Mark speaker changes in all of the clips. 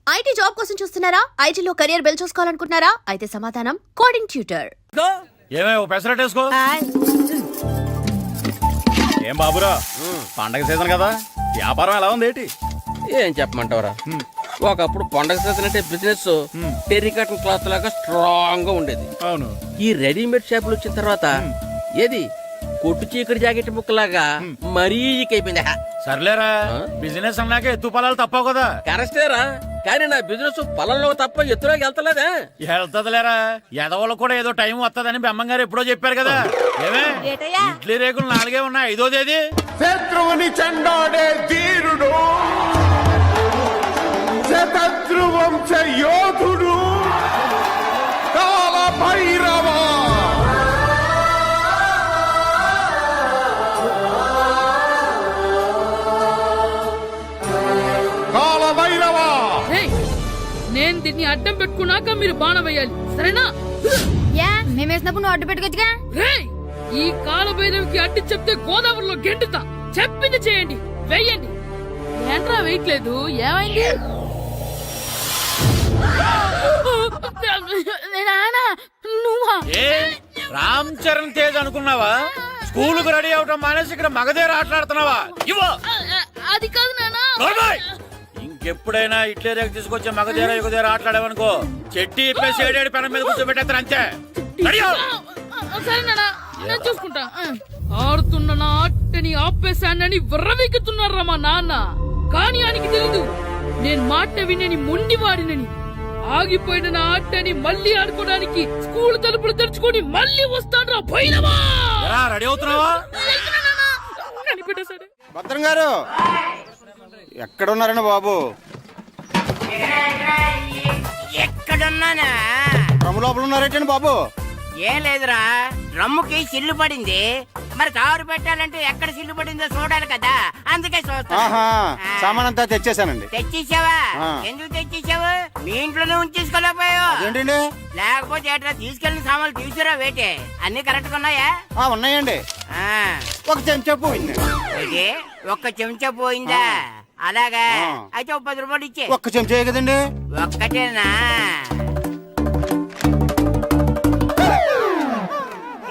Speaker 1: IT job కోసం చూస్తున్నారా? ఐటీలో కెరియర్ బిల్డ్ చూసుకోవాలనుకుంటున్నారా? అయితే సమాధానం కోడింగ్ ట్యూటర్.
Speaker 2: ఏమే ఓ పెసరట్ వేసుకో. ఏం బాబురా, పండగ సీజన్ కదా, వ్యాపారం ఎలా ఉంది ఏంటి?
Speaker 3: ఏం చెప్పమంటావరా, ఒకప్పుడు పండగ సీజన్ అంటే బిజినెస్ టెరికాటన్ క్లాత్ లాగా స్ట్రాంగ్ గా ఉండేది.
Speaker 2: అవును.
Speaker 3: ఈ రెడీమేడ్ షాపులు వచ్చిన తర్వాత ఏది కొట్టు చీకటి జాకెట్ ముక్కలాగా మరీ అయిపోయింది.
Speaker 2: సర్లేరా, బిజినెస్ అన్నాక ఎత్తు పొలాలు తప్పవు కదా.
Speaker 3: కరెస్టేరా, కానీ నా బిజినెస్ పొలంలో తప్ప ఎత్తులోకి వెళ్తలేదా?
Speaker 2: వెళ్తదిలేరా, ఎదవలకు కూడా ఏదో టైం వస్తుందని బెమ్మం గారు ఎప్పుడో చెప్పారు కదా. ఏమే ఇడ్లీ రేకులు 4 ఉన్నాయి, 5వ తేదీ.
Speaker 4: శత్రువుని చెండాడే ధీరుడు, శతద్రు వంశ యోధుడు కాల భైరవ. కాల భైరవ,
Speaker 5: నేను దీన్ని అడ్డం పెట్టుకున్నాక మీరు బాణం వేయాలి, సరేనా?
Speaker 6: మేమేసినప్పుడు నువ్వు అడ్డు పెట్టుకోవచ్చుగా.
Speaker 5: రేయ్, ఈ కాలభైరవికి అడ్డు చెప్తే గోదావరిలో గెంటుతా. చెప్పింది చేయండి, వెయ్యండి. ఏంట్రా వెయ్యట్లేదు, ఏమైంది? నువ్వా?
Speaker 2: ఏ రామ్ చరణ్ తేజ్ అనుకున్నావా? స్కూలుకు రెడీ అవటం మానేసి ఇక్కడ మగధేర ఆటలాడుతున్నావా? ఇవ్వ.
Speaker 5: అది కాదు నానా.
Speaker 2: ఇంకెప్పుడైనా ఇట్లే రేపు తీసుకొచ్చే మగధేర యుగధేర ఆటలాడేవనుకో, చెట్టి ఇప్పేసి 7 పెనం మీద కూర్చోబెట్టేస్తారు అంతే.
Speaker 5: సరే నానా, నేను చూసుకుంటా. ఆడుతున్న నా ఆటని ఆపేశానని విర్రవీగుతున్నారా మా నాన్న. కానీ ఆయనకి తెలీదు నేను మాట వినని మొండివాడినని. ఆగిపోయిన నా ఆటని మళ్ళీ ఆడుకోవడానికి స్కూల్ తలుపులు తెరుచుకొని మళ్ళీ వస్తాడ్రా భైరవా.
Speaker 2: రెడీ అవుతున్నావా?
Speaker 4: భద్రం గారు ఎక్కడున్నారండి బాబు?
Speaker 7: ఎక్కడున్నానా?
Speaker 4: డ్రమ్ లోపల ఉన్నారేటండి బాబు?
Speaker 7: ఏం లేదురా, డ్రమ్ముకి సిల్లు పడింది. మరి కారు పెట్టాలంటే ఎక్కడ సిల్లు పడిందో చూడాలి కదా, అందుకే
Speaker 4: ఆహా, సామాన్ అంతా తెచ్చేసానండి.
Speaker 7: తెచ్చేసావా? ఎందుకు తెచ్చేసావు? మీ ఇంట్లోనే ఉంచేసుకోలేకపోయావు
Speaker 4: ఏంటండి?
Speaker 7: లేకపోతే ఏట్రా తీసుకెళ్లిన సామాన్లు తీసుకురా వేటే. అన్ని కరెక్ట్ గా ఉన్నాయా?
Speaker 4: ఉన్నాయండి. ఒక చెంచా పోయింది.
Speaker 7: అయితే ఒక్క చెంచా పోయిందా? అలాగా, అయితే 10 రూపాయలు ఇచ్చే.
Speaker 4: ఒక్క చెంచా కదండి?
Speaker 7: ఒక్కటేనా?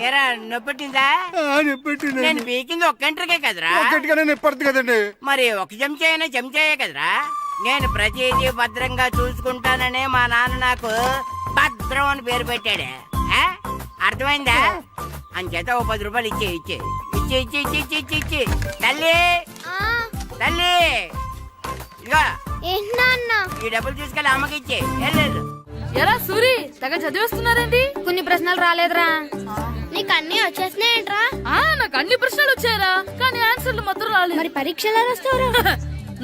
Speaker 7: ఏరా, నొప్పెట్టిందా? నేను పీకింది ఒక్క గంటకే కదరా.
Speaker 4: నొప్పడుతుంది కదండి.
Speaker 7: మరి ఒక చెంచా అయినా చెంచాయే కదరా. నేను ప్రతిదీ భద్రంగా చూసుకుంటాననే మా నాన్న నాకు భద్రం అని పేరు పెట్టాడు. అర్థమైందా? అంచేత 10 రూపాయలు ఇచ్చే. తల్లి తల్లి, ఇదిగో ఈ డబ్బులు తీసుకెళ్ళి అమ్మకి ఇచ్చే.
Speaker 5: ఎరా సూరి, తెగ చదివేస్తున్నారండి.
Speaker 6: కొన్ని ప్రశ్నలు రాలేదురా. నీకు అన్ని వచ్చేసినాయంట్రా?
Speaker 5: నాకు అన్ని ప్రశ్నలు వచ్చాయరా, కానీ ఆన్సర్లు మాత్రం రాలేదు.
Speaker 6: మరి పరీక్షలు రాస్తావురా?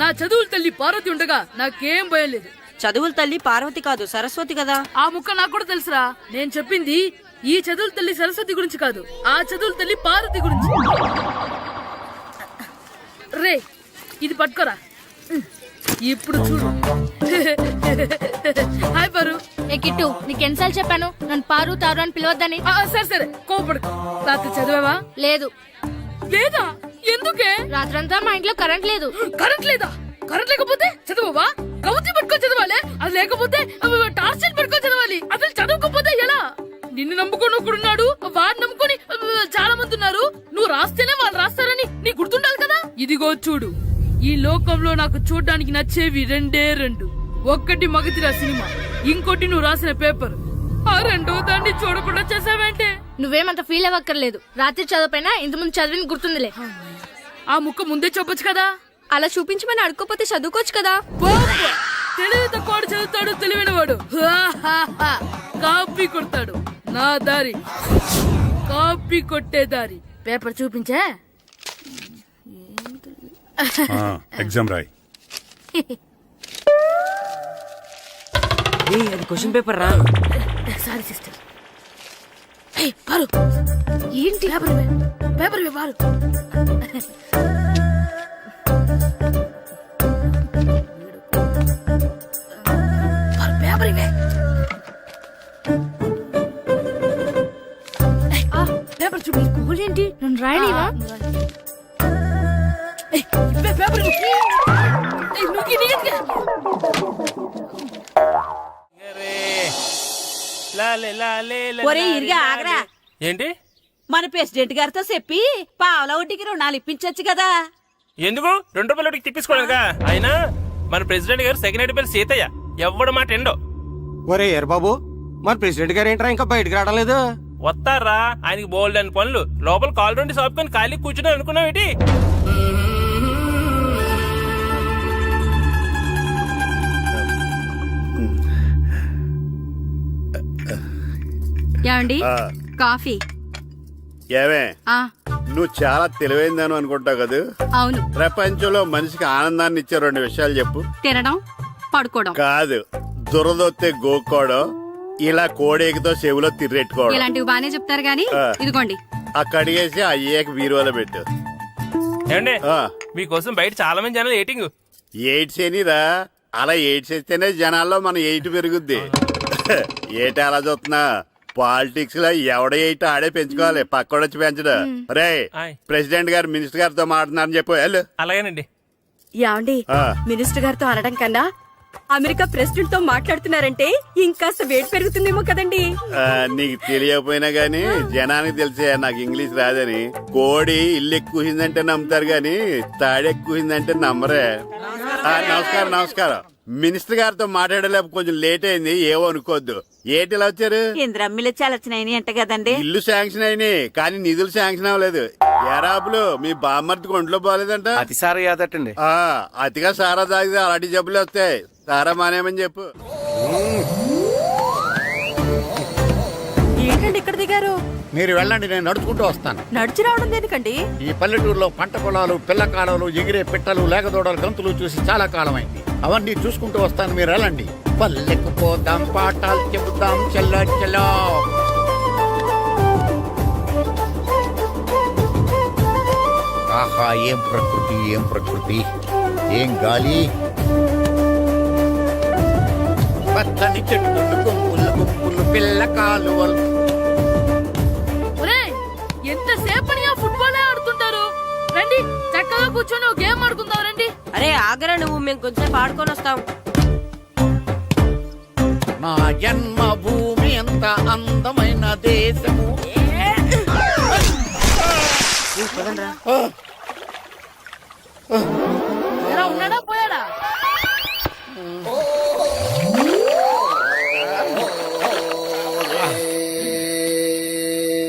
Speaker 5: నా చదువుల తల్లి పార్వతి ఉండగా నాకేం భయం లేదు.
Speaker 8: చదువుల తల్లి పార్వతి కాదు, సరస్వతి కదా.
Speaker 5: ఆ ముక్క నాకు కూడా తెలుసురా. నేను చెప్పింది ఈ చదువుల తల్లి సరస్వతి గురించి కాదు, ఆ చదువుల తల్లి పార్వతి గురించి. రే, ఇది పట్టుకోరా. ఇప్పుడు చూడు. హాయ్ పారు.
Speaker 6: ఏ కిట్టు, నీకు ఎన్నిసార్లు చెప్పాను నన్ను పారు తారు అని పిలవద్దని?
Speaker 5: సరే కోపడుకో. రాత్రి చదివావా?
Speaker 6: లేదు.
Speaker 5: లేదా? ఎందుకే?
Speaker 6: రాత్రంతా మా ఇంట్లో కరెంట్ లేదు.
Speaker 5: కరెంట్ లేదా? కరెంట్ లేకపోతే చదవవా? కవిత పట్టుకొని చదవాలి. అది లేకపోతే టార్చ్ పట్టుకొని చదవాలి. అసలు చదవకపోతే ఎలా? నిన్ను నమ్ముకొని ఒకడున్నాడు, వాడిని నమ్ముకొని చాలా మంది ఉన్నారు. నువ్వు రాస్తేనే వాళ్ళు రాస్తారని నీ గుర్తుండాలి కదా. ఇదిగో చూడు, ఈ లోకంలో నాకు చూడ్డానికి నచ్చేవి 2. ఒక్కటి మగతిరా సినిమా, ఇంకోటి నువ్వు రాసిన పేపర్. ఆ 2వ దాన్ని చూడకుండా చేసావేంటే?
Speaker 6: నువ్వేమంత ఫీల్ అవ్వక్కర్లేదు. రాత్రి చదవపోయినా ఇంతకుముందు చదివిన గుర్తుందిలే.
Speaker 5: ఆ ముక్క ముందే చెప్పొచ్చు కదా.
Speaker 6: అలా చూపించమని అడుక్కోపోతే చదువుకోవచ్చు కదా.
Speaker 5: తెలివి తక్కువ చదువుతాడు, తెలివైన వాడు కాపీ కొడతాడు. నా దారి కాపీ కొట్టే దారి. పేపర్ చూపించా?
Speaker 9: ఎగ్జామ్ రాయి.
Speaker 8: అది క్వశ్చన్ పేపర్ రా.
Speaker 5: Sorry sister. పారు, ఏంటి పేపర్ పారు. పేపర్ ఇవే. పేపర్ చూపి.
Speaker 6: స్కూల్ ఏంటి? నన్ను రాయలేవా?
Speaker 5: పేపర్
Speaker 8: ఒరే ఇరిగా ఆగరా.
Speaker 3: ఏంటి
Speaker 8: మన ప్రెసిడెంట్ గారితో చెప్పి పావలా వడ్డీకి రుణాలు ఇప్పించొచ్చు కదా.
Speaker 3: ఎందుకు 2 రూపాయలు తిప్పించుకోలేదుగా. అయినా మన ప్రెసిడెంట్ గారు సెకండ్ పేరు సీతయ్య ఎవడ మాట ఎండో.
Speaker 4: ఒరే ఎర్ బాబు, మన ప్రెసిడెంట్ గారు ఏంట్రా ఇంకా బయటకు రావడలేదు?
Speaker 3: వస్తారా ఆయనకి బోల్డ్ అని పనులు. లోపల కాల్ రెండు సాపుకొని ఖాళీ కూర్చుని అనుకున్నావు ఏంటి?
Speaker 6: ఏమండి కాఫీ?
Speaker 2: ఏమే
Speaker 6: ఆ
Speaker 2: నువ్వు చాలా తెలివైందని అనుకుంటావు కదా.
Speaker 6: అవును.
Speaker 2: ప్రపంచంలో మనిషికి ఆనందాన్ని ఇచ్చే 2 విషయాలు చెప్పు.
Speaker 6: తినడం, పడుకోవడం.
Speaker 2: కాదు, దురదొత్తే గోక్కోవడం, ఇలా కోడేకితో చెవిలో తిర్రెట్టుకోవడం.
Speaker 6: ఇలాంటివి బానే చెప్తారు గానీ ఇదిగోండి.
Speaker 2: ఆ కడిగేసి అయ్యేకి బీరువాలో పెట్టు.
Speaker 3: ఏమండి
Speaker 2: ఆ,
Speaker 3: మీకోసం బయట చాలా మంది జనాలు ఏటింగ్.
Speaker 2: ఎయిడ్స్ ఏనిరా, అలా ఎయిడ్స్ వేస్తేనే జనాల్లో మన ఎయిట్ పెరుగుద్ది. ఏటి అలా చూస్తున్నా? పాలిటిక్స్ లో ఎవడ ఎయిట్ ఆడే పెంచుకోవాలి, పక్కడొచ్చి పెంచడం. రే
Speaker 3: ఆయ్.
Speaker 2: ప్రెసిడెంట్ గారు మినిస్టర్ గారితో మాట్లాడుతున్నారని చెప్పు. వెళ్ళు.
Speaker 3: అలాగేనండి.
Speaker 8: యాండి
Speaker 2: ఆ,
Speaker 8: మినిస్టర్ గారితో అనడం కన్నా అమెరికా ప్రెసిడెంట్ తో మాట్లాడుతున్నారంటే ఇంకాస్త వేడి పెరుగుతుందేమో కదండి.
Speaker 2: ఆ, నీకు తెలియకపోయినా గానీ జనానికి తెలిసే నాకు ఇంగ్లీష్ రాదని. కోడి ఇల్లు ఎక్కువసిందంటే నమ్ముతారు గాని తాడు ఎక్కువసిందంటే నమ్మరే. ఆ, నమస్కారం నమస్కారం. మినిస్టర్ గారితో మాట్లాడలేక కొంచెం లేట్ అయింది, ఏవో అనుకోవద్దు. ఏటి ఇలా వచ్చారు?
Speaker 8: ఇంద్రమ్మిలు చాలచ్చినాయని అంట కదండి.
Speaker 2: ఇల్లు శాంక్షన్ అయినాయి కానీ నిధులు శాంక్షన్ అవ్వలేదు. ఎరాబులు మీ బామ్మర్తికి ఒంట్లో పోలేదంట.
Speaker 4: అతిసారి యాదటండి.
Speaker 2: ఆ, అతిగా సారా తాగితే అలాంటి జబ్బులు వస్తాయి. సారా మానేమని చెప్పు.
Speaker 8: ఏంటండి ఇక్కడ దిగారు?
Speaker 10: మీరు వెళ్ళండి, నేను నడుచుకుంటూ వస్తాను.
Speaker 8: నడిచి రావడం దేనికండి?
Speaker 10: ఈ పల్లెటూరులో పంట పొలాలు, పిల్ల కాలువలు, ఎగిరే పిట్టలు, లేకదోడలు, గంతులు చూసి చాలా కాలమైంది. అవన్నీ చూసుకుంటూ వస్తాను, మీరు వెళ్ళండి. పల్లెకు పోదాం, పాఠాలు చెబుతాం, చెల్లో చెల్లో. ఆహా, ఏం ప్రకృతి, ఏం ప్రకృతి, ఏం గాలి. పచ్చని చెట్లు, గుంపులు గుంపులు, పిల్ల కాలువలు.
Speaker 5: ఒరేయ్, ఎంతసేపని ఆ ఫుట్బాల్ ఆడుతుంటారు? రండి చక్కగా కూర్చొని ఒక గేమ్ ఆడుకుందాం రండి.
Speaker 8: అరే ఆగరా నువ్వు, మేము కొంచెం ఆడుకొని వస్తాం.
Speaker 10: నా జన్మభూమి ఎంత అందమైన దేశము.
Speaker 5: ఎలా ఉన్నాడా పోయాడా?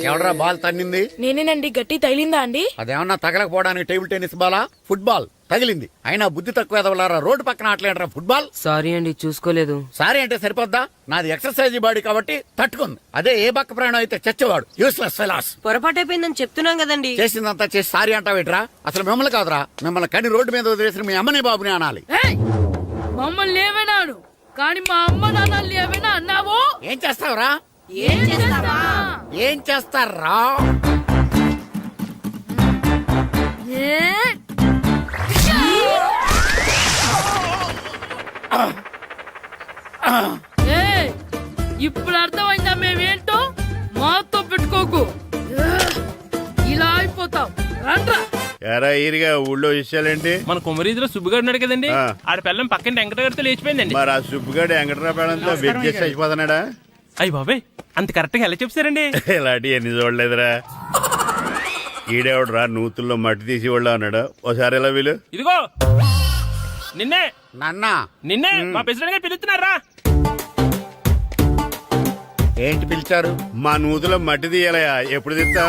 Speaker 10: ఎవడరా బాల్ తన్నింది?
Speaker 5: నేనేనండి. గట్టి తగిలిందా అండి?
Speaker 10: అదేమన్నా తగలకపోవడానికి టేబుల్ టెన్నిస్ బాలా, ఫుట్బాల్ తగిలింది. అయినా బుద్ధి తక్కువ ఎదవలారా, రోడ్డు పక్కన ఆటలేడరా ఫుట్బాల్.
Speaker 8: సారీ అండి, చూసుకోలేదు.
Speaker 10: సారీ అంటే సరిపోద్దా? నాది ఎక్సర్సైజ్ బాడీ కాబట్టి తట్టుకుంది. అదే ఏ బక్క ప్రాణం అయితే చచ్చేవాడు. Useless fellas.
Speaker 8: పొరపాటు అయిపోయిందని చెప్తున్నాం కదండి.
Speaker 10: చేసిందంతా చేసి సారీ అంటావేట్రా? అసలు మిమ్మల్ని కాదురా, మిమ్మల్ని కని రోడ్డు మీద వదిలేసిన మీ అమ్మని బాబుని అనాలి.
Speaker 5: ఏయ్, మమ్మల్ని ఏమైనాను కానీ మా అమ్మ నాన్నల్ని ఏమైనా అన్నావో?
Speaker 10: ఏం చేస్తావురా?
Speaker 5: ఏం చేస్తావా?
Speaker 10: ఏం చేస్తారా?
Speaker 5: ఏయ్, ఇప్పుడు అర్థమైందా మేమేంటో? మాతో పెట్టుకోకు, ఇలా అయిపోతాం. రండ్రా.
Speaker 2: ఎరా ఈరిగా ఊళ్ళో విషయాలేంటి?
Speaker 3: మన కుమరీధిలో సుబ్బుగాడు ఉన్నాడు కదండి,
Speaker 2: ఆ.
Speaker 3: ఆడ పిల్లం పక్కన వెంకటగారితో లేచిపోయిందండి.
Speaker 2: మరి ఆ సుబ్బుగాడు వెంకటరాపేడంతో వెయిట్ చేసి అయిపోతున్నాడా?
Speaker 3: అయ్యి బాబాయ్, అంత కరెక్ట్ గా ఎలా చెప్తారండి?
Speaker 2: ఇలాంటి ఎన్ని చూడలేదురా. ఈడేవడరా నూతుల్లో మట్టి తీసి వాళ్ళు అన్నాడు. ఒకసారి ఎలా వీలు?
Speaker 3: ఇదిగో నిన్నే
Speaker 10: నాన్నా,
Speaker 3: నిన్నే మా ప్రెసిడెంట్ గారు పిలుస్తున్నారా?
Speaker 10: ఏంటి పిలిచారు?
Speaker 2: మా నూతులో మట్టి తీయాలయా. ఎప్పుడు తీస్తా?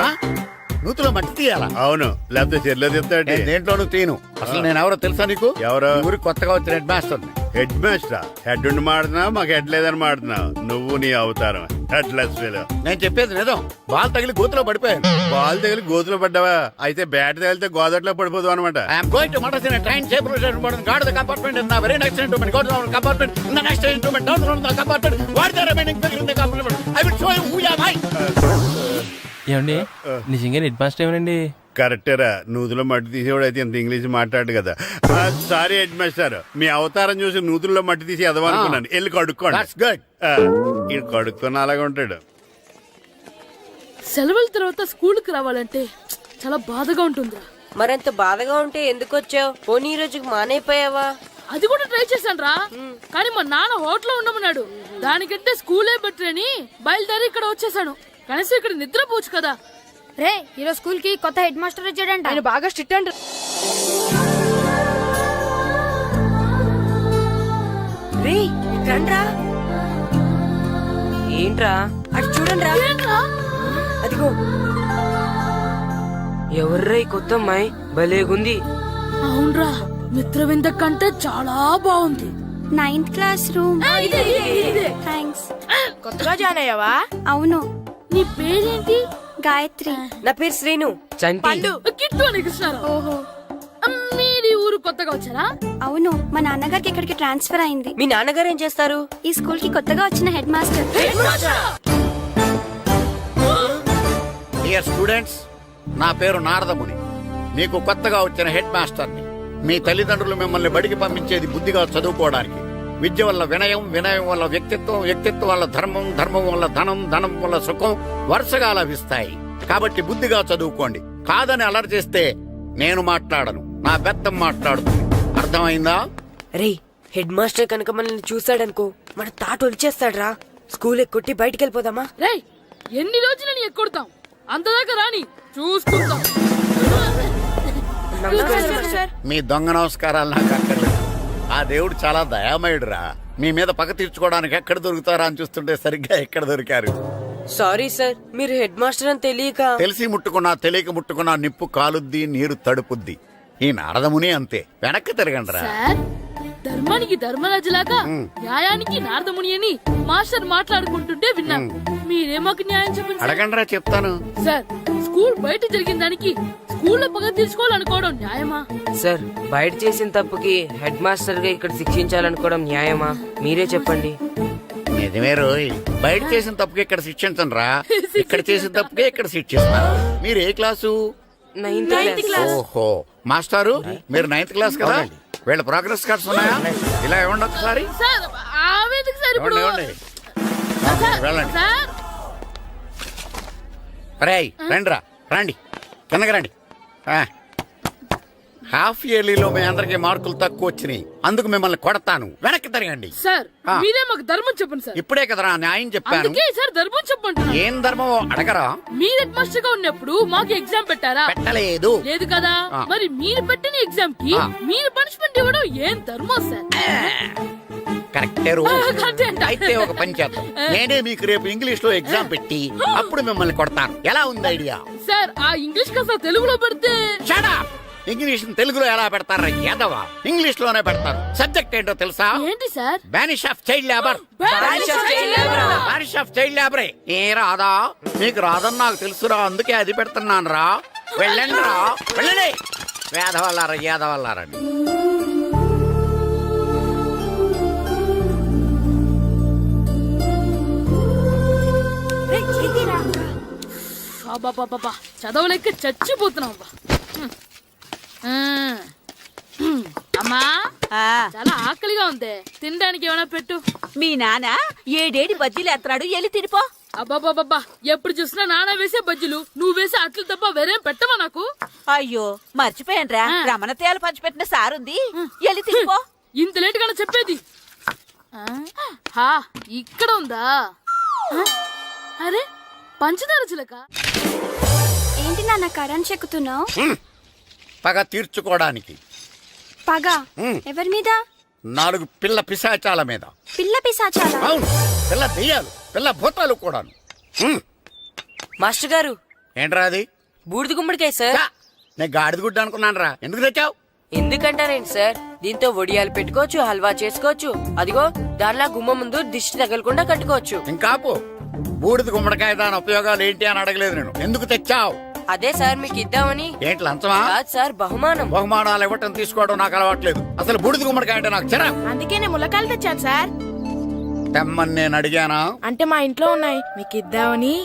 Speaker 10: నూతులో మట్టి తీయాలా?
Speaker 2: అవును, లేకపోతే చెర్లో తీస్తాడు.
Speaker 10: నేను దేంట్లోనూ తీను. అసలు నేను ఎవరో తెలుసా నీకు?
Speaker 2: ఎవరు?
Speaker 10: ఈ ఊరికి కొత్తగా వచ్చిన head master.
Speaker 2: Head master? Head ఉండి మాడుతున్నావు, మాకు హెడ్ లేదని మాడుతున్నావు. నువ్వు నీ అవతారం హెడ్ లెస్ ఫీల్.
Speaker 10: నేను చెప్పేది నిజం. బాల్ తగిలి గోతులో పడిపోయాను.
Speaker 2: బాల్ తగిలి గోతులో పడ్డావా? అయితే బ్యాట్ తగిలితే గోదట్లో పడిపోదు అనమాట.
Speaker 10: I'm going to Madras in a train shape rotation guard the compartment in the very next instrument. Go to the compartment in the next instrument. Down from the compartment. What the remaining figure in the compartment? I will show you who am I.
Speaker 3: ఏమండి నిజంగా head master ఏమనండి?
Speaker 2: కరెక్టేరా, నూతులో మట్టి తీసేవాడు అయితే ఇంత English మాట్లాడు కదా. Sorry head master, మీ అవతారం చూసి నూతుల్లో మట్టి తీసి ఎదవనుకున్నాను. వెళ్ళి కడుక్కోండి.
Speaker 10: That's good.
Speaker 2: ఇది కడుక్కున్న అలాగే ఉంటాడు.
Speaker 5: సెలవుల తర్వాత స్కూల్కి రావాలంటే చాలా బాధగా ఉంటుందిరా.
Speaker 8: మరంత బాధగా ఉంటే ఎందుకు వచ్చావు? పోనీ ఈ రోజుకి మానైపోయావా?
Speaker 5: అది కూడా ట్రై చేశాను రా, కానీ మా నాన్న హోటల్లో ఉండమన్నాడు. దానికంటే స్కూలే బెటర్ అని బయలుదేరి ఇక్కడ వచ్చేసాను. కనీసం ఇక్కడ నిద్రపోవచ్చు కదా.
Speaker 6: రే ఈరోజు స్కూల్ కి కొత్త హెడ్ మాస్టర్ వచ్చాడంట.
Speaker 5: ఆయన బాగా స్ట్రిక్ట్ అంట.
Speaker 8: రే రండ్రా,
Speaker 11: ఏంట్రా
Speaker 8: అటు చూడండిరా. అదిగో
Speaker 11: ఎవర్రా ఈ కొత్త అమ్మాయి? భలేగుంది.
Speaker 5: అవునరా, మిత్రవింద కంటే చాలా బాగుంది.
Speaker 8: 9th class room. థ్యాంక్స్.
Speaker 6: కొత్తగా జాయిన్ అయ్యావా?
Speaker 8: అవును.
Speaker 5: నీ పేరేంటి?
Speaker 8: గాయత్రి.
Speaker 11: నా పేరు శ్రీను. చంటి.
Speaker 5: కిట్టు అని కృష్ణారావు.
Speaker 8: ఓహో.
Speaker 5: మీరు ఊరు కొత్తగా వచ్చారా?
Speaker 8: అవును, మా నాన్నగారికి ఇక్కడికి ట్రాన్స్ఫర్ అయింది.
Speaker 11: మీ నాన్నగారు ఏం చేస్తారు?
Speaker 8: ఈ స్కూల్ కి కొత్తగా వచ్చిన హెడ్ మాస్టర్.
Speaker 10: డియర్ స్టూడెంట్స్, నా పేరు నారదముని. మీకు కొత్తగా వచ్చిన హెడ్ మాస్టర్ని. మీ తల్లిదండ్రులు మిమ్మల్ని బడికి పంపించేది బుద్ధిగా చదువుకోవడానికి. విద్య వల్ల వినయం, వినయం వల్ల వ్యక్తిత్వం, వ్యక్తిత్వం వల్ల ధర్మం, ధర్మం వల్ల ధనం, ధనం వల్ల సుఖం వరుసగా లభిస్తాయి. కాబట్టి బుద్ధిగా చదువుకోండి. కాదని అలర్ చేస్తే నేను మాట్లాడను, నా బెత్తం మాట్లాడుతుంది. అర్థమైందా?
Speaker 11: రే హెడ్ మాస్టర్ కనుక మనల్ని చూసాడనుకో మన తాట ఒలిచేస్తాడ్రా. స్కూల్ ఎక్కొట్టి బయటికి వెళ్ళిపోదామా?
Speaker 5: రేయ్, ఎన్ని రోజులు నీ ఎక్కొడతాం? అంతదాకా రాని చూసుకుంటాం.
Speaker 10: మీ దొంగ నమస్కారాలు నాకు అక్కర్లేదు. ఆ దేవుడు చాలా దయామయుడురా. మీ మీద పగ తీర్చుకోవడానికి ఎక్కడ దొరుకుతారా అని చూస్తుంటే సరిగ్గా ఎక్కడ దొరికారు.
Speaker 11: సారీ సార్, మీరు హెడ్ మాస్టర్ అని తెలియక.
Speaker 10: తెలిసి ముట్టుకున్నా తెలియక ముట్టుకున్నా నిప్పు కాలుద్ది, నీరు తడుపుద్ది. ఈ నారదముని అంతే. వెనక్కి తిరగండిరా.
Speaker 5: సార్, ధర్మానికి ధర్మరాజులాగా న్యాయానికి నారదముని అని మాస్టర్ మాట్లాడుకుంటుంటే విన్నాం. మీరే మాకు న్యాయం చెప్పండి సార్.
Speaker 10: అడగండిరా, చెప్తాను.
Speaker 5: సార్, స్కూల్ బయట జరిగిన దానికి స్కూల్లో పగ తీర్చుకోవాలనుకోవడం న్యాయమా?
Speaker 11: సార్, బయట చేసిన తప్పుకి హెడ్ మాస్టర్ గా ఇక్కడ శిక్షించాలనుకోవడం న్యాయమా? మీరే చెప్పండి.
Speaker 10: నిజమే రోయ్, బయట చేసిన తప్పుకి ఇక్కడ శిక్షించను రా. ఇక్కడ చేసిన తప్పుకే ఇక్కడ శిక్షిస్తున్నారు. మీరు ఏ క్లాసు?
Speaker 11: 9th class.
Speaker 10: ఓహో, మాస్టారు మీరు 9th క్లాస్ కదా? వీళ్ళ ప్రోగ్రెస్ కార్డ్స్ ఉన్నాయా? ఇలా ఇవ్వండి ఒకసారి.
Speaker 5: సార్, ఆవేదకు సార్ ఇప్పుడు.
Speaker 10: ఇవ్వండి. వెళ్ళండి.
Speaker 5: సార్,
Speaker 10: రేయ్ రండిరా, రండి కిందకి రండి. హాఫ్ ఇయర్లీలో మీ అందరికి మార్కులు తక్కువ వచ్చినాయి, అందుకు మిమ్మల్ని కొడతాను. వెనక్కి తిరగండి.
Speaker 5: సార్ మీరే మాకు ధర్మం చెప్పండి సార్.
Speaker 10: ఇప్పుడే కదరా న్యాయం చెప్పాను.
Speaker 5: అందుకే సార్ ధర్మం చెప్పంటున్నా.
Speaker 10: ఏం ధర్మం అడగరా?
Speaker 5: మీరు హెడ్ మాస్టర్ గా ఉన్నప్పుడు మాకు ఎగ్జామ్ పెట్టారా?
Speaker 10: పెట్టలేదు.
Speaker 5: లేదు కదా. మరి మీరు పెట్టిన ఎగ్జామ్ కి మీరు పనిష్మెంట్ ఇవ్వడం ఏం ధర్మం సార్?
Speaker 10: కరెక్టే. అయితే ఒక పని చేద్దాం, నేనే మీకు రేపు ఇంగ్లీష్ లో ఎగ్జామ్ పెట్టి అప్పుడు మిమ్మల్ని కొడతాను. ఎలా ఉంది ఐడియా?
Speaker 5: సార్, ఆ ఇంగ్లీష్ కాస్త తెలుగులో పెడితే.
Speaker 10: ఇంగ్లీష్ తెలుగులో ఎలా పెడతారా యాదవా? ఇంగ్లీష్ లోనే పెడతారు. సబ్జెక్ట్ ఏంటో తెలుసా?
Speaker 5: ఏంటి sir?
Speaker 10: Banish of child labour. Banish of child లేబరే. ఏ రాదా? మీకు రాదని నాకు తెలుసురా, అందుకే అది పెడుతున్నాను రా. వెళ్ళండి రా, వెళ్ళండి. వేదవల్లారా, యాదవల్లారండి.
Speaker 5: చదవలేక చచ్చిపోతున్నాం. అమ్మా, చాలా ఆకలిగా ఉంది, తినడానికి ఏమైనా పెట్టు.
Speaker 6: మీ నాన్న ఏడేడి బజ్జీలు ఎత్తాడు, ఎల్లి తినిపో.
Speaker 5: అబ్బాబాబా, ఎప్పుడు చూసినా నాన్న వేసే బజ్జీలు, నువ్వు వేసే అట్లు తప్ప వేరేం పెట్టవా నాకు?
Speaker 6: అయ్యో మర్చిపోయానురా, రమణ తేలు పంచిపెట్టిన సారుంది, ఎల్లి తినిపో.
Speaker 5: ఇంత లేట్ గా చెప్పేది. ఇక్కడ ఉందా? అరే, పంచదార చిలక.
Speaker 8: ఏంటి నాన్న కరెంట్ చెక్కుతున్నావు?
Speaker 10: పగ తీర్చుకోవడానికి.
Speaker 8: పగ ఎవరి మీద?
Speaker 10: 4 పిల్ల పిశాచాల మీద.
Speaker 8: పిల్ల పిశాచాల?
Speaker 10: అవును, పిల్ల దెయ్యాలు, పిల్ల భూతాలు కూడాను.
Speaker 11: మాస్టర్ గారు.
Speaker 10: ఏంట్రా అది?
Speaker 11: బూడిద గుమ్మడికాయ సార్.
Speaker 10: నేను గాడిద గుడ్డ అనుకున్నాను రా. ఎందుకు తెచ్చావు?
Speaker 11: ఎందుకంటారేంటి సార్, దీంతో వడియాలు పెట్టుకోవచ్చు, హల్వా చేసుకోవచ్చు. అదిగో దానిలా గుమ్మ ముందు దిష్టి తగలకుండా కట్టుకోవచ్చు.
Speaker 10: ఇంకాపు, బూడిద గుమ్మడికాయ దాని ఉపయోగాలు ఏంటి అని అడగలేదు నేను. ఎందుకు తెచ్చావు?
Speaker 11: అదే సార్ మీకు ఇద్దామని.
Speaker 10: ఏంటి లంచమా?
Speaker 11: కాదు సార్, బహుమానం.
Speaker 10: బహుమానాలు ఇవ్వటం తీసుకోవడం నాకు అలవాట్లేదు. అసలు బూడిద గుమ్మడికాయ అంటే నాకు చిరా.
Speaker 6: అందుకే నేను ములకాయలు తెచ్చాను సార్.
Speaker 10: తెమ్మని నేను అడిగానా?
Speaker 6: అంటే మా ఇంట్లో ఉన్నాయి, మీకు ఇద్దామని.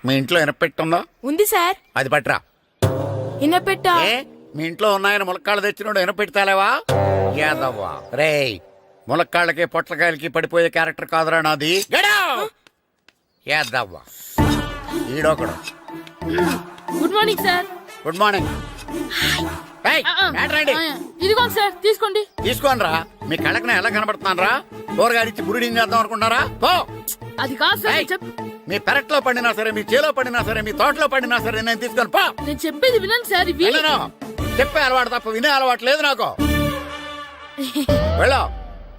Speaker 10: మీ ఇంట్లో ఎనపెట్టుందా?
Speaker 6: ఉంది సార్.
Speaker 10: అది పట్రా.
Speaker 6: ఇన్నపెట్టా?
Speaker 10: మీ ఇంట్లో ఉన్నాయని ములక్కాళ్ళు తెచ్చినోడు ఎనపెడతాలేవా? యాదవ్వా రేయ్, ములక్కాళ్ళకి పొట్లకాయలకి పడిపోయే క్యారెక్టర్ కాదురా నాది. యాదవ్వా ఈడొకడు.
Speaker 5: Good morning sir.
Speaker 10: Good morning. ఏయ్, మ్యాటర్ ఏంటి?
Speaker 5: ఇదిగోండి సార్ తీసుకోండి.
Speaker 10: తీసుకోనరా, మీ కళ్ళకి నేను ఎలా కనబడుతున్నాను రా? కూరగాయలిచ్చి బురిడింగ్ చేద్దాం అనుకుంటారా? పో.
Speaker 5: అది కాదు సార్
Speaker 10: ఏయ్, మీ పెరట్లో పండినా సరే, మీ చేలో పండినా సరే, మీ తోటలో పండినా సరే నేను తీసుకొని పో.
Speaker 5: నేను చెప్పేది వినండి సార్. ఇవి
Speaker 10: వెళ్ళను. చెప్పే అలవాటు తప్ప వినే అలవాటు లేదు నాకు. వెళ్ళో.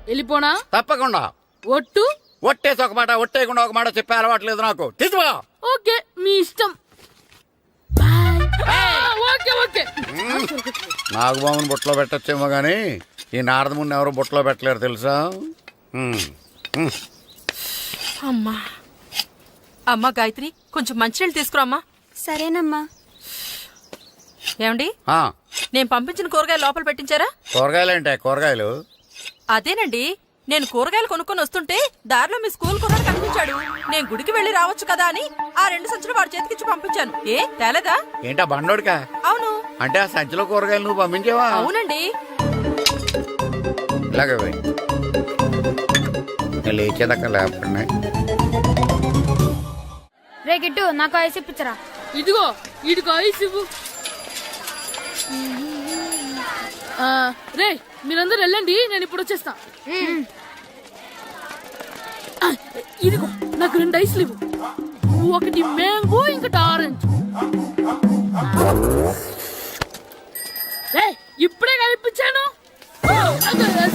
Speaker 5: వెళ్ళిపోనా?
Speaker 10: తప్పకుండా.
Speaker 5: ఒట్టు?
Speaker 10: ఒట్టేసి ఒక మాట, ఒట్టేయకుండా ఒక మాట చెప్పే అలవాటు లేదు నాకు. తీసుకో.
Speaker 5: ఓకే మీ ఇష్టం. బాయ్. Okay okay.
Speaker 10: నాగబాబుని బుట్టలో పెట్టచ్చేమో గానీ ఈ నారదముని ఎవరు బుట్టలో పెట్టలేరు తెలుసా?
Speaker 8: అమ్మా అమ్మా గాయత్రి, కొంచెం మంచినీళ్ళు తీసుకురామ్మా.
Speaker 1: సరేనమ్మా.
Speaker 8: ఏమండి,
Speaker 10: ఆ,
Speaker 8: నేను పంపించిన కూరగాయలు లోపల పెట్టించారా?
Speaker 10: కూరగాయలేంటే కూరగాయలు?
Speaker 8: అదేనండి, నేను కూరగాయలు కొనుక్కొని వస్తుంటే దారిలో మీ స్కూల్ కుర్రాడు కనిపించాడు. నేను గుడికి వెళ్లి రావచ్చు కదా అని ఆ 2 సంచులు వాడి చేతికిచ్చి పంపించాను. ఏ తేలేదా?
Speaker 10: ఏంటా బండోడికా?
Speaker 8: అవును.
Speaker 10: అంటే ఆ సంచిలో కూరగాయలు నువ్వు పంపించావా?
Speaker 8: అవునండి.
Speaker 10: ఇలాగే పోయి నేను లేచేదాకా లేకపోయినా.
Speaker 1: రే గిట్టు నాకు ఐస్ ఇప్పించరా.
Speaker 5: ఇదిగో ఇదిగో ఐస్ ఇవ్వు. రే మీరందరూ వెళ్ళండి, నేను ఇప్పుడు వచ్చేస్తా. ఇదిగో నాకు 2 ఐస్లు ఇవ్వు. ఒకటి మ్యాంగో, ఇంకటి ఆరెంజ్. రే ఇప్పుడే కనిపించాను.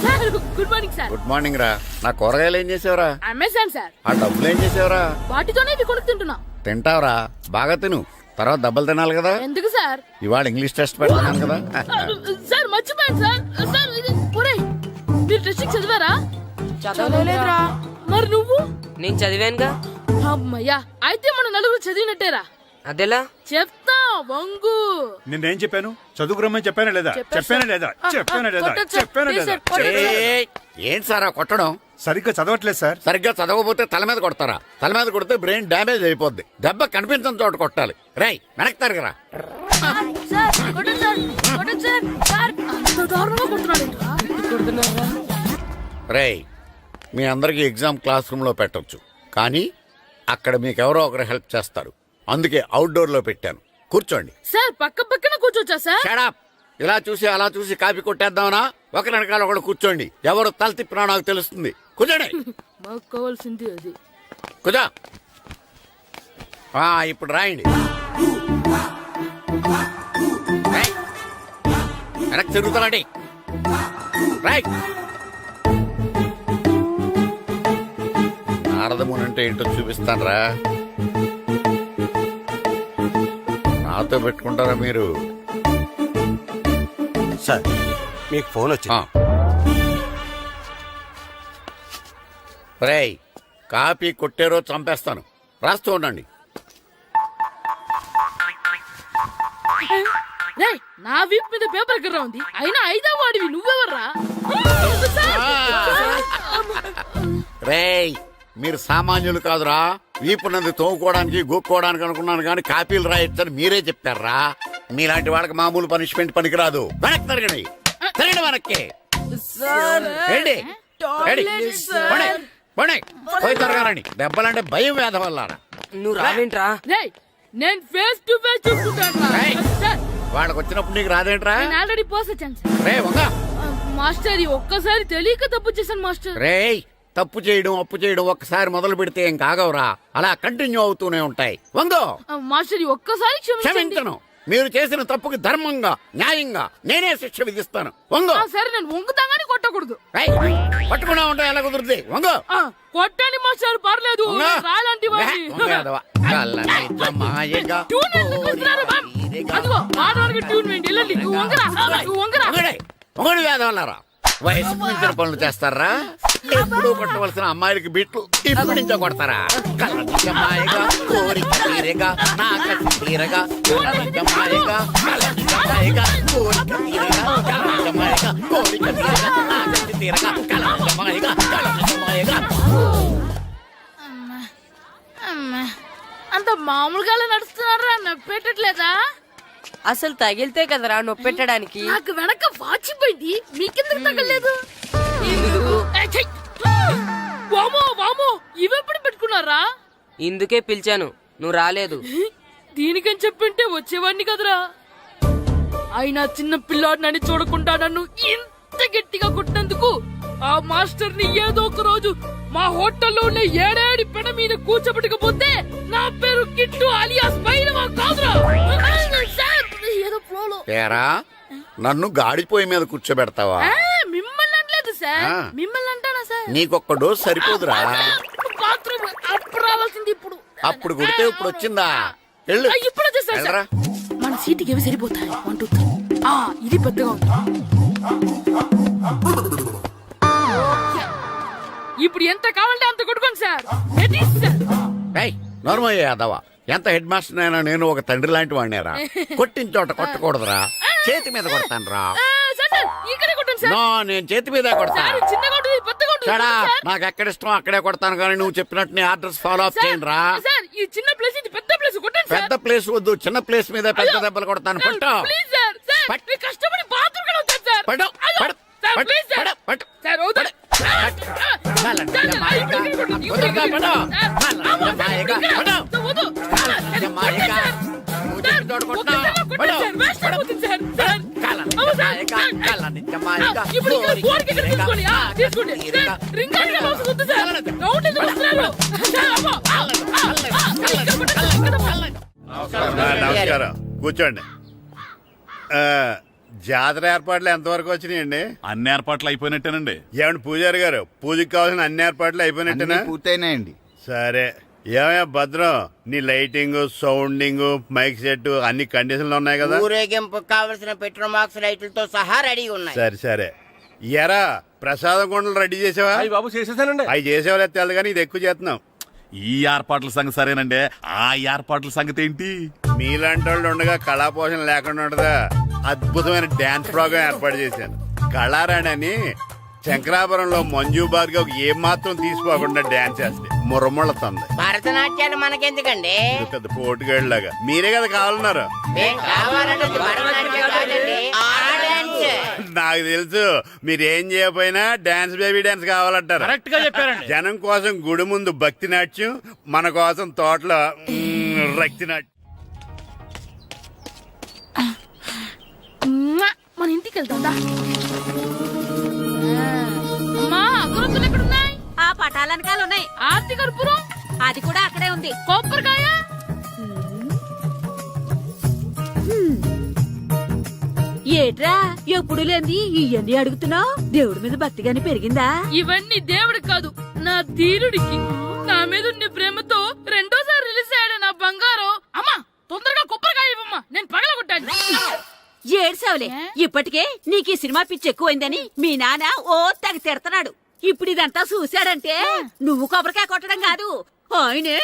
Speaker 5: Sir good morning sir.
Speaker 10: Good morning రా. నా కూరగాయలు ఏం చేసావురా?
Speaker 5: Amazon sir.
Speaker 10: ఆ డబ్బులు ఏం చేసావురా?
Speaker 5: వాటితోనే ఇవి కొనుక్కు తింటున్నా.
Speaker 10: తింటావురా, బాగా తిను. తర్వాత డబ్బులు తినాలి కదా.
Speaker 5: ఎందుకు సార్?
Speaker 10: ఇవాళ ఇంగ్లీష్ టెస్ట్ పెడతాను కదా.
Speaker 5: సార్ మర్చిపోయాను సార్. సార్ ఇది ఒరేయ్, మీరు టెస్టింగ్ చదివారా?
Speaker 11: చదవలేదురా.
Speaker 5: మరి నువ్వు?
Speaker 11: నేను చదివానుగా.
Speaker 5: అమ్మయ్యా, అయితే మనం నలుగురు చదివినట్టేరా.
Speaker 11: అదెలా?
Speaker 5: చెప్తా వంగు.
Speaker 9: నిన్నేం చెప్పాను? చదువుకురమ్మని చెప్పానా లేదా? చెప్పానా లేదా? చెప్పానా లేదా?
Speaker 5: కొట్టొచ్చు సార్.
Speaker 9: చెప్పానా
Speaker 5: ప్లీజ్
Speaker 9: లేదా?
Speaker 5: సార్, కొట్టొచ్చు.
Speaker 10: ఏయ్, ఏంటి సార్ ఆ కొట్టడం?
Speaker 9: సరిగ్గా చదవట్లేదు సార్.
Speaker 10: సరిగ్గా చదవకపోతే తల మీద కొడతారా? తల మీద కొడితే బ్రెయిన్ డ్యామేజ్ అయిపోద్ది. దెబ్బ కనిపించని చోట కొట్టాలి. రేయ్ వెనక్కి తరగరా.
Speaker 5: సార్ కొట్టొచ్చు సార్, కొట్టొచ్చు సార్. సార్ అంత దారుణంగా కొడుతున్నాడేంట్రా?
Speaker 10: రేయ్, మీ అందరికీ ఎగ్జామ్ క్లాస్ రూమ్ లో పెట్టొచ్చు, కానీ అక్కడ మీకు ఎవరో ఒకరు హెల్ప్ చేస్తారు. అందుకే అవుట్డోర్ లో పెట్టాను. కూర్చోండి.
Speaker 5: సార్ పక్క పక్కన కూర్చోచ్చా సార్?
Speaker 10: Shut up. ఇలా చూసి అలా చూసి కాపీ కొట్టేద్దామనా? ఒకరి వెనకాల ఒకడు కూర్చోండి. ఎవరు తల తిప్పినా నాకు తెలుస్తుంది. కూర్చోండి.
Speaker 5: మాకు కావాల్సింది అది.
Speaker 10: కూర్చో. ఇప్పుడు రాయండి. రేయ్, వెనక్కి తిరుగుతారండి. రాయ్. నారదముని అంటే ఏంటో చూపిస్తానరా. నాతో పెట్టుకుంటారా మీరు?
Speaker 4: సార్, మీకు ఫోన్ వచ్చింది.
Speaker 10: రేయ్, కాపీ కొట్టారో చంపేస్తాను. రాస్తూ ఉండండి.
Speaker 5: రేయ్, నా వీప్ మీద పేపర్ కర్ర ఉంది, అయినా 5వ వాడివి నువ్వెవర్రా?
Speaker 10: రేయ్, మీరు సామాన్యులు కాదురా. వీపున్నది తోముకోవడానికి గోక్కోవడానికి అనుకున్నాను, కానీ కాపీలు రాయొచ్చని మీరే చెప్పారా. మీలాంటి వాళ్ళకి మామూలు పనిష్మెంట్ పనికిరాదు. వెనక్కి తిరగండి. తిరగండి వెనక్కి. ఏంటి? పోయి తిరగారండి. దెబ్బలంటే భయం వేద వల్ల.
Speaker 11: నువ్వు రావేంట్రా?
Speaker 5: రేయ్, నేను ఫేస్ టు ఫేస్ చూసుకుంటాను.
Speaker 10: వాళ్ళకి వచ్చినప్పుడు నీకు రాదేంట్రా?
Speaker 5: నేను ఆల్రెడీ పోస్ వచ్చాను సార్.
Speaker 10: రే వంగ.
Speaker 5: మాస్టర్ ఈ ఒక్కసారి తెలియక తప్పు చేశాను మాస్టర్.
Speaker 10: రేయ్, తప్పు చేయడం అప్పు చేయడం ఒక్కసారి మొదలు పెడితే ఏం కాగవరా. అలా కంటిన్యూ అవుతూనే ఉంటాయి. వందో.
Speaker 5: మాస్టర్ ఈ ఒక్కసారి
Speaker 10: క్షమించను. మీరు చేసిన తప్పుకి ధర్మంగా న్యాయంగా నేనే శిక్ష విధిస్తాను. వంగో.
Speaker 5: సరే, నేను వంగుతాగానే కొట్టకూడదు.
Speaker 10: పట్టుకున్నా ఉంటా ఎలా కుదురుతుంది. వంగో.
Speaker 5: కొట్టండి మాస్టర్, పర్లేదు. రాలాంటి ట్యూన్ వేయండి. వెళ్ళండి. నువ్వు వంగరా, నువ్వు వంగరా.
Speaker 10: వంగడి వేద వల్లరా. వయసు మించిన పనులు చేస్తారా? ఎప్పుడు కొట్టవలసిన అమ్మాయిలకి బీట్లు ఇప్పుడు నుంచో కొడతారా? కలజమాయగా కోరిక తీరగా నా కసి తీరగా కలజమాయగా కలజమాయగా కోరిక తీరగా కలజమాయగా కోరిక తీరగా నా కసి తీరగా కలజమాయగా కలజమాయగా.
Speaker 5: అంత మామూలుగా నడుస్తున్నారా? నొప్పెట్టట్లేదా?
Speaker 11: అసలు తగిలితే కదరా నొప్పెట్టడానికి.
Speaker 5: నాకు వెనక వాచిపోయింది, మీకెందుకు తగలేదు? వామో వామో, ఇవెప్పుడు పెట్టుకున్నారా?
Speaker 11: ఇందుకే పిలిచాను, నువ్వు రాలేదు.
Speaker 5: దీనికని చెప్పింటే వచ్చేవాడిని కదరా. అయినా చిన్న పిల్లాడినని చూడకుండా నన్ను ఇంత గట్టిగా కొట్టినందుకు ఆ మాస్టర్ ని ఏదో ఒక రోజు మా హోటల్లో ఉన్న ఏడేడి పెడ మీద కూర్చోబెట్టకపోతే నా పేరు కిట్టు అలియాస్ పైలవా కాదురా. సార్, ఏదో ఫ్లోలో.
Speaker 10: తేరా నన్ను గాడిపోయి మీద కూర్చోబెడతావా?
Speaker 5: మిమ్మల్ని అనలేదు సార్,
Speaker 10: ఆ.
Speaker 5: మిమ్మల్ని అంటానా సార్?
Speaker 10: నీకొక్క డోస్ సరిపోదురా?
Speaker 5: బాత్రూమ్ అప్పుడు రావాల్సింది ఇప్పుడు.
Speaker 10: అప్పుడు కొడితే ఇప్పుడు వచ్చిందా? వెళ్ళు.
Speaker 5: ఇప్పుడు వచ్చేసా సార్.
Speaker 10: వెళ్ళరా.
Speaker 5: మన సీటుకి ఏవి సరిపోతాయి? 1 2 3. ఇది పెద్దగా ఉంది. ఇప్పుడు ఎంత కావాలంటే అంత కొట్టుకోండి సార్. Ready sir.
Speaker 10: ఏయ్, నోర్మయ్య యాదవ, ఎంత హెడ్ మాస్టర్ అయినా నేను ఒక తండ్రి లాంటి వాడినేరా. కొట్టిన చోట కొట్టకూడదురా, చేతి మీద కొడతాను రా.
Speaker 5: సార్ సార్, ఇక్కడే కొట్టండి సార్.
Speaker 10: నో, నేను చేతి మీదే కొడతా.
Speaker 5: సార్, చిన్నగా ఉంటుంది, పెద్దగా ఉంటుంది
Speaker 10: చడా,
Speaker 5: సార్.
Speaker 10: నాకు ఎక్కడ ఇష్టం అక్కడే కొడతాను, కానీ నువ్వు చెప్పినట్టు నీ ఆర్డర్స్ ఫాలో అప్ చేయండి రా.
Speaker 5: సార్, ఈ చిన్న ప్లేస్ ఇది పెద్ద ప్లేస్ కొట్టండి సార్.
Speaker 10: పెద్ద ప్లేస్ వద్దు, చిన్న ప్లేస్ మీద పెద్ద దెబ్బలు కొడతాను. పట్టు
Speaker 5: ప్లీజ్ సార్. సార్,
Speaker 10: పట్టు.
Speaker 5: మీరు కష్టపడి బాత్రూమ్ కూడా వచ్చారు సార్.
Speaker 10: పట్టు,
Speaker 5: అయ్యో,
Speaker 10: పట్టు,
Speaker 5: సార్,
Speaker 10: పట్టు,
Speaker 5: ప్లీజ్ సార్.
Speaker 10: పట్టు, పట్టు.
Speaker 5: సార్, వద్దు. సార్,
Speaker 2: నమస్కారం, కూర్చోండి. జాతర ఏర్పాట్లు ఎంతవరకు వచ్చినాయండి?
Speaker 9: అన్ని ఏర్పాట్లు అయిపోయినట్టేనండి.
Speaker 2: ఏమండి పూజారి గారు, పూజకి కావాల్సిన అన్ని ఏర్పాట్లు అయిపోయినట్టేనా?
Speaker 4: పూర్తయినాయండి.
Speaker 2: సరే. ఏమయ్యా భద్రం, నీ లైటింగ్, సౌండింగ్, మైక్ సెట్ అన్ని కండిషన్లు ఉన్నాయి కదా?
Speaker 7: ఊరేగింపు కావలసిన పెట్రోల్ మార్క్స్ లైట్లతో సహా రెడీ ఉన్నాయి.
Speaker 2: సరే సరే. ఎరా ప్రసాదం కొండలు రెడీ చేసావా?
Speaker 4: బాబు చేసేసానండి.
Speaker 2: అవి చేసేవాళ్ళు తెలదు కానీ ఇది ఎక్కువ చేస్తున్నాం.
Speaker 9: ఈ ఏర్పాట్ల సంగతి సరేనండి, ఆ ఏర్పాట్ల సంగతి ఏంటి?
Speaker 2: మీలాంటి వాళ్ళు ఉండగా కళాపోషణ లేకుండా ఉండదా? అద్భుతమైన డాన్స్ ప్రోగ్రామ్ ఏర్పాటు చేశాను. కళారాణి అని శంకరాపురంలో మంజు భార్గవ్ ఏం మాత్రం తీసుకోకుండా డాన్స్ చేస్తే మురముళ్ళతుంది.
Speaker 7: భరతనాట్యాలు మనకెందుకండి?
Speaker 2: ఇది పెద్ద పోటుగాళ్ళలాగా మీరే కదా కావాలన్నారు.
Speaker 7: మేం కావాలన్నది భరతనాట్యం కాదండి, ఆ డాన్స్.
Speaker 2: నాకు తెలుసు, మీరేం చేయకపోయినా డాన్స్ బేబీ డాన్స్ కావాలంటారు.
Speaker 3: కరెక్ట్ గా చెప్పారండి.
Speaker 2: జనం కోసం గుడి ముందు భక్తి నాట్యం, మన కోసం తోటలో రక్తి నాట్యం.
Speaker 5: మన ఇంటికి వెళ్తాం. అమ్మా, అగరొత్తులు ఎక్కడున్నాయి?
Speaker 6: ఆ పటాలనకాలు ఉన్నాయి.
Speaker 5: ఆర్తి కర్పూరం
Speaker 6: అది కూడా అక్కడే ఉంది.
Speaker 5: కొబ్బరికాయ
Speaker 6: ఏట్రా ఎప్పుడు లేంది ఇవన్నీ అడుగుతున్నావు? దేవుడి మీద భక్తిగాని పెరిగిందా?
Speaker 5: ఇవన్నీ దేవుడికి కాదు, నా ధీరుడికి. నా మీద ఉన్న ప్రేమతో రెండోసారి రిలీజ్ అయ్యాడు నా బంగారం. అమ్మా, తొందరగా కొబ్బరికాయ ఇవ్వమ్మా, నేను పగలగొట్టాను.
Speaker 6: ఏడ్సావులే, ఇప్పటికే నీకు ఈ సినిమా పిచ్చి ఎక్కువైందని మీ నాన్న ఓ తెగ తిడతాడు. ఇప్పుడు ఇదంతా చూశాడంటే నువ్వు కొబ్బరికాయ కొట్టడం కాదు, ఆయనే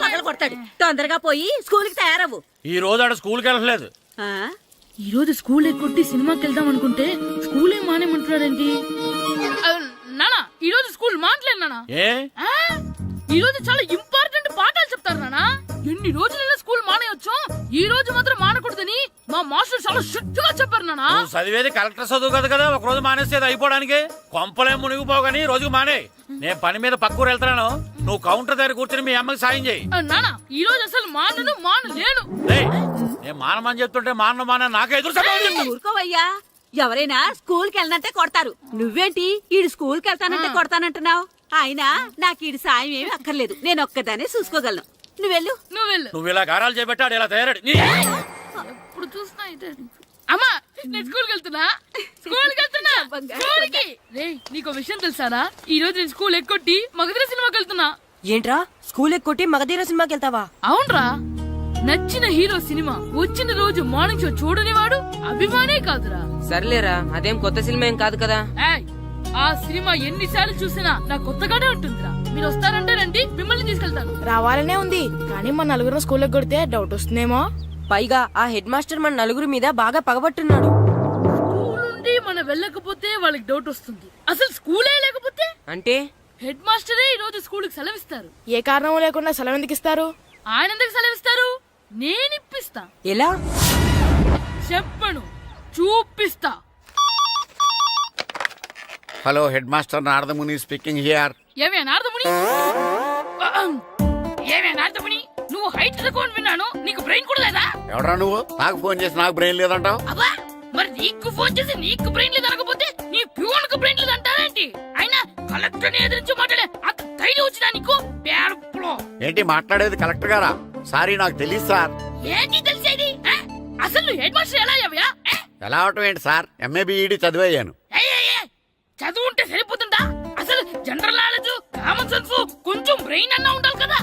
Speaker 6: పగలు కొడతాడు. తొందరగా పోయి స్కూల్ కి తయారవు.
Speaker 3: ఈ రోజు ఆడ స్కూల్కి వెళ్ళలేదు.
Speaker 6: ఆ?
Speaker 5: ఈ రోజు స్కూల్ ఎక్కొట్టి సినిమాకి వెళ్దాం అనుకుంటే స్కూల్ ఏం మానేమంటున్నాడేంటి? నానా, ఈ రోజు స్కూల్ మానట్లేదు నానా.
Speaker 3: ఏ
Speaker 5: ఈ రోజు చాలా ఇంపార్టెంట్ పాఠాలు చెప్తారు నానా. ఎన్ని రోజులైనా స్కూల్ మానేయొచ్చు, ఈ రోజు మాత్రం మానకూడదని మా మాస్టర్ చాలా స్ట్రిక్ట్ గా చెప్పారు నానా.
Speaker 3: నువ్వు చదివేది కలెక్టర్ చదువు కదా కదా, ఒక రోజు మానేసేది అయిపోవడానికి. కొంపలేం మునిగిపోవు కానీ రోజుకు మానే. నేను పని మీద పక్కూరు వెళ్తాను, నువ్వు కౌంటర్ దగ్గర కూర్చొని మీ అమ్మకి సాయం చేయి.
Speaker 5: నానా, ఈ రోజు అసలు మానలేను.
Speaker 3: నేను మానమని చెప్తుంటే మాన నాకే ఎదురు సమాధానం చెప్పు.
Speaker 6: ఊరుకోవయ్యా, ఎవరైనా స్కూల్ కి వెళ్ళనంటే కొడతారు. నువ్వేంటి ఈడు స్కూల్ కి వెళ్తానంటే కొడతానంటున్నావు? అయినా నాకు ఈడు సాయం ఏమి అక్కర్లేదు, నేను ఒక్కదానే చూసుకోగలను. నువ్వెళ్ళు.
Speaker 3: నువ్వు ఇలా గారాలు చేపెట్టాడు ఇలా తయారాడు.
Speaker 5: ఇప్పుడు చూస్తున్నా అమ్మా, నేను స్కూల్కి వెళ్తున్నా. స్కూల్కి రేయ్, నీకు విషయం తెలుసారా? ఈ రోజు నేను స్కూల్ ఎక్కొట్టి మగధీర సినిమాకి వెళ్తున్నా.
Speaker 11: ఏంట్రా, స్కూల్ ఎక్కొట్టి మగధీర సినిమాకి వెళ్తావా?
Speaker 5: అవునరా, నచ్చిన హీరో సినిమా వచ్చిన రోజు మార్నింగ్ షో చూడని వాడు అభిమానే కాదురా.
Speaker 11: సర్లేరా, అదేం కొత్త సినిమా ఏం కాదు కదా.
Speaker 5: ఏయ్, ఆ సినిమా ఎన్నిసార్లు చూసినా నాకు కొత్తగానే ఉంటుందిరా. మీరు వస్తారంటే రండి, మిమ్మల్ని తీసుకెళ్తాను.
Speaker 8: రావాలనే ఉంది, కానీ మన నలుగురు స్కూల్ కొడితే డౌట్ వస్తుందేమో.
Speaker 11: పైగా ఆ హెడ్ మాస్టర్ మన నలుగురి మీద బాగా పగబట్టున్నాడు.
Speaker 5: స్కూల్ నుండి మనం వెళ్ళకపోతే వాళ్ళకి డౌట్ వస్తుంది. అసలు స్కూలే లేకపోతే
Speaker 11: అంటే
Speaker 5: హెడ్ మాస్టరే ఈ రోజు స్కూల్కి సెలవిస్తారు.
Speaker 8: ఏ కారణం లేకుండా సెలవు ఎందుకు ఇస్తారు?
Speaker 5: ఆయన ఎందుకు సెలవిస్తారు? నేను ఇప్పిస్తా.
Speaker 11: ఎలా
Speaker 5: చెప్పను, చూపిస్తా.
Speaker 10: Hello, head master Naradamuni speaking here.
Speaker 5: ఏమే నారదముని, నువ్వు నువ్వు హైట్ తక్కువ అని విన్నాను, నీకు బ్రెయిన్ కూడా లేదా?
Speaker 10: ఎవడా నువ్వు నాకు ఫోన్ చేసి నాకు బ్రెయిన్ లేదంటావు?
Speaker 5: అబ్బా, మరి నీకు ఫోన్ చేసి నీకు బ్రెయిన్ లేదు అనకపోతే నీ ప్యూన్ కు బ్రెయిన్ లేదు అంటారేంటి? అయినా కలెక్టర్ ని ఎదిరించి మాట్లాడే అంత ధైర్యం వచ్చినా నీకు? పేరులో
Speaker 10: ఏంటి మాట్లాడేది కలెక్టర్ గారా? సారీ నాకు తెలియదు సార్.
Speaker 5: ఏంటి తెలిసేది? అసలు నువ్వు హెడ్ మాస్టర్ ఎలా అయ్యావ్యా?
Speaker 10: ఎలా అవటం ఏంటి సార్, ఎంఏ బిఈడి చదివయ్యాను.
Speaker 5: చదువు ఉంటే సరిపోతుందా? అసలు జనరల్ నాలెడ్జ్, కామన్ సెన్స్, కొంచెం బ్రెయిన్ అన్నా ఉండాలి కదా.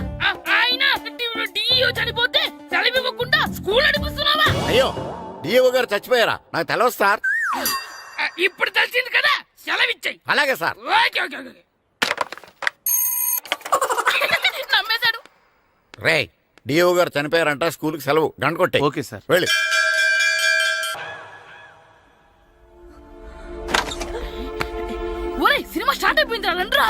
Speaker 5: ఆయన డిఇఓ చనిపోతే సెలవు ఇవ్వకుండా స్కూల్ నడిపిస్తున్నావా?
Speaker 10: అయ్యో, డిఓ గారు చచ్చిపోయారా? నాకు తెలవదు సార్.
Speaker 5: ఇప్పుడు తెలిసింది కదా, సెలవు ఇచ్చాయి.
Speaker 10: అలాగే సార్.
Speaker 5: Okay okay okay. నమ్మేశాడు.
Speaker 10: రే, డిఓ గారు చనిపోయారంట, స్కూల్కి సెలవు, గంట కొట్టే.
Speaker 4: Okay sir.
Speaker 10: వెళ్ళి.
Speaker 5: ఒరేయ్, సినిమా స్టార్ట్ అయిపోయింది రండ్రా.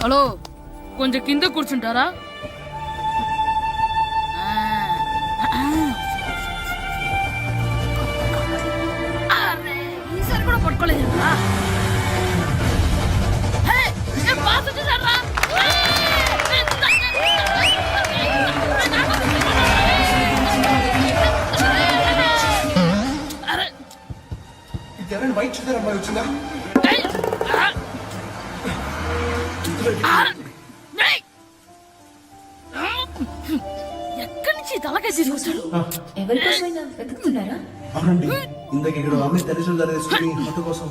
Speaker 5: హలో, కొంచెం కింద కూర్చుంటారా? అరే, ఈసారి కూడా పట్టుకోలేదు.
Speaker 4: వైట్ షుగర్ అమ్మాయి వచ్చిందా?
Speaker 5: ఎక్కడి నుంచి తలకాయ తీసుకొచ్చాడు?
Speaker 4: అవునండి, ఇందాక ఇక్కడ అమ్మాయి తల్లిదండ్రులు తీసుకుని ఫోటో కోసం.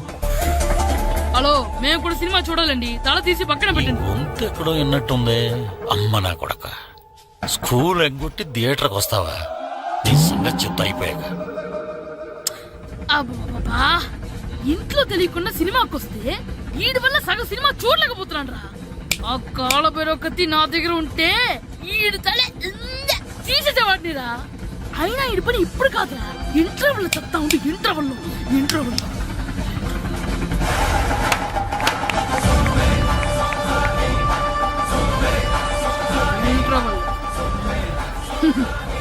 Speaker 5: హలో, మేము కూడా సినిమా చూడాలండి, తల తీసి పక్కన పెట్టండి.
Speaker 3: గొంతు ఎక్కడో విన్నట్టుంది. అమ్మ నా కొడక, స్కూల్ ఎగ్గొట్టి థియేటర్కి వస్తావా? నీ సంగతి చెప్తా అయిపోయాక.
Speaker 5: అబ్బా, ఇంట్లో తెలియకుండా సినిమాకి వస్తే వీడి వల్ల సగం సినిమా చూడలేకపోతున్నాను రా. ఆ కాళ్ళ బెరొకతి నా దగ్గర ఉంటే ఈడు తలే తీసేసేవాడిని రా. అయినా ఈడి పని ఇప్పుడు కాదురా, ఇంటర్వెల్ చెప్తా ఉంటే ఇంటర్వెల్